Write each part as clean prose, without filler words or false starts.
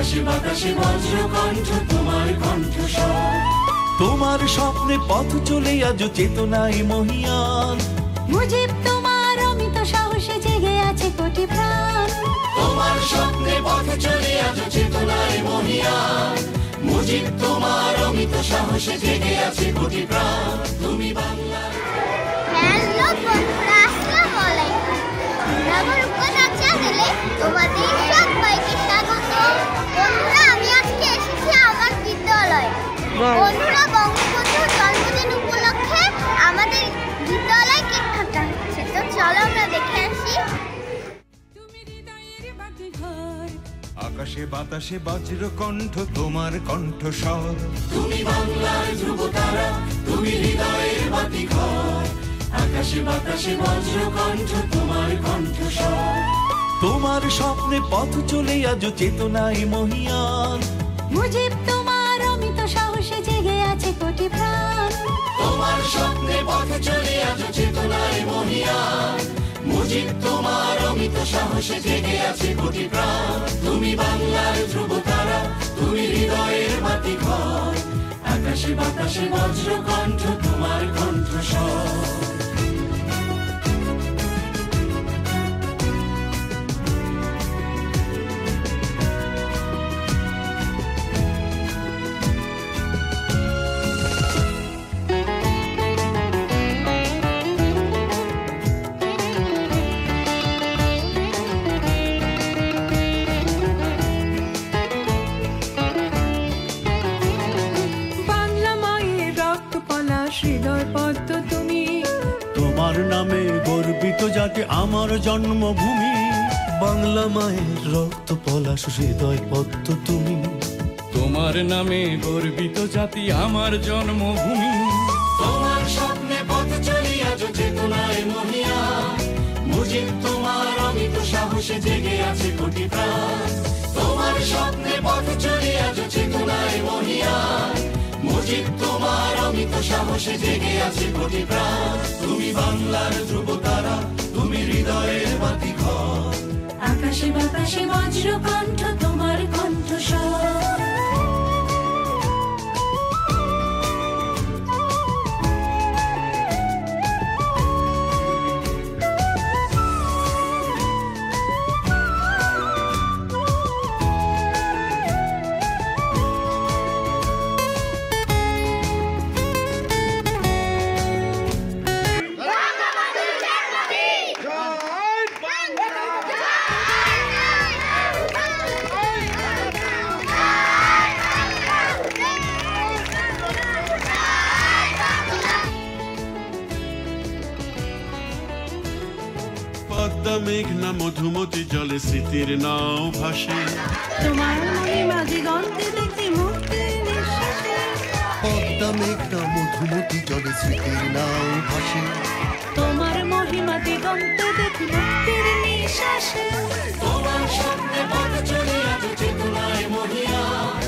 আকাশে বাতাসে বজ্র কণ্ঠ তোমার কণ্ঠস্বর। তোমার স্বপ্নে পথ চলে আজ চেতনায় মহিয়ান। মুজিব তোমার অমিত সাহসে জেগে আছে কোটি প্রাণ। তোমার স্বপ্নে পথ চলে আজ চেতনায় মহিয়ান। মুজিব তোমার অমিত সাহসে জেগে আছে কোটি প্রাণ। তুমি বাংলার। হ্যালো বন্ধুরা, আসসালামু আলাইকুম। আমার উপকার চ্যানেলে তোমাদের সবাইকে স্বাগত। বন্ধুরা, আমি আজকে এসেছি আমার বিদ্যালয়ে। বন্ধুরা, বঙ্গবন্ধুর জন্মদিন উপলক্ষে আমাদের বিদ্যালয়ে কেক কাটা হচ্ছে, তো চলো আমরা দেখে আসি। আকাশে বাতাসে বজ্র কণ্ঠ তোমার কণ্ঠস্বর। তুমি বাংলার ধ্রুব তারা, তুমি হৃদয়ের বাতিঘর। আকাশে বাতাসে বজ্র কণ্ঠ তোমার কণ্ঠস্বর। তোমার স্বপ্নে পথ চলে আজ চেতনায় মহিয়ান। মুজিব তোমার অমিত সাহসে জেগে আছে কোটি প্রাণ। তোমার স্বপ্নে পথ চলে আজ চেতনায় মহিয়ান। মুজিব তোমার অমিত সাহসে জেগে আছে কোটি প্রাণ। তুমি বাংলার ধ্রুব তারা, তুমি হৃদয়ের বাতিঘর। আকাশে বাতাসে বজ্র কণ্ঠ তোমার কণ্ঠস্বর। হৃদয় পদ্ম তুমি, তোমার নামে গর্বিত জাতি আমার জন্মভূমি। বাংলা মায়ের রক্ত পলাশ হৃদয় পদ্ম তুমি। তোমার নামে গর্বিত জাতি আমার জন্মভূমি। তোমার স্বপ্নে পথ চলি আজ চেতনায় মহিয়ান। মুজিব তোমার অমিত সাহসে জেগে আছে কোটি প্রাণ। তোমার স্বপ্নে পথ চলি আজ চেতনায় মহিয়ান। মুজিব তোমার অমিত সাহসে জেগে আছে কোটি প্রাণ। তুমি বাংলার ধ্রুব তারা, তুমি হৃদয়ের বাতিঘর। আকাশে বাতাসে বজ্র কণ্ঠ তোমার কণ্ঠস্বর। পদ্মা মেঘনা মধুমতি জলে স্মৃতির নাও ভাসে। তোমার মহিমা দিগন্তে দেখি মুক্তির নিঃশ্বাসে। পদ্মা মেঘনা মধুমতি জলে স্মৃতির নাও ভাসে। তোমার মহিমা দিগন্তে দেখি মুক্তির নিঃশ্বাসে। তোমার স্বপ্নে পথ চলে আজ চেতনায় মহিয়ান।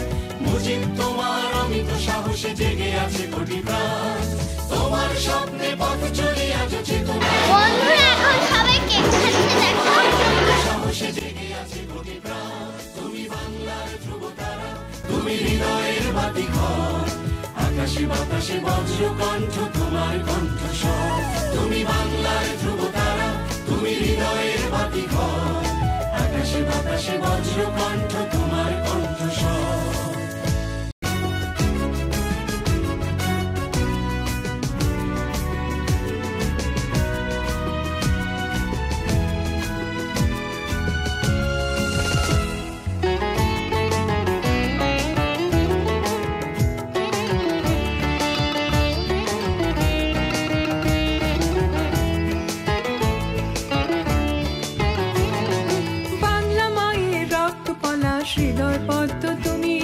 মুজিব তোমার অমিত সাহসে জেগে আছে কোটি প্রাণ। তোমার স্বপ্নে পথ চলে আজ চেতনায়। বন্ধুরা, এখন সবাই কেক খাচ্ছে, দেখো। সাহসে জেগে আছে কোটি প্রাণ। তুমি বাংলার ধ্রুব তারা, তুমি হৃদয়ের বাতিঘর। আকাশে বাতাসে বজ্র কণ্ঠ তোমার কণ্ঠস্বর। তুমি বাংলার ধ্রুব তারা, তুমি হৃদয়ের বাতিঘর। আকাশে বাতাসে বজ্র কণ্ঠ তোমার কণ্ঠস্বর। হৃদয় পদ্ম তুমি।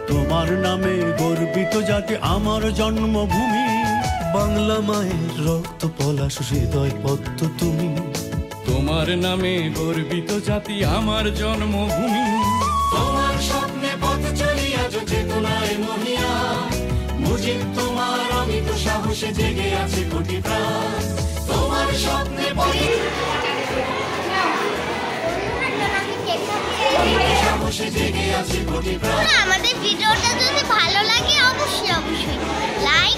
তোমার নামে গর্বিত জাতি আমার জন্মভূমি। বাংলা মায়ের রক্ত পলাশ হৃদয় পদ্ম তুমি। তোমার নামে গর্বিত জাতি আমার জন্মভূমি। তোমার স্বপ্নে পথ চলি আজ চেতনায় মহিয়ান। মুজিব তোমার অমিত সাহসে জেগে আছে কোটি প্রাণ। তোমার স্বপ্নে পথ সাহসে জেগে জেগে আছে কোটি প্রাণ। আমাদের ভিডিওটা যদি ভালো লাগে অবশ্যই লাইক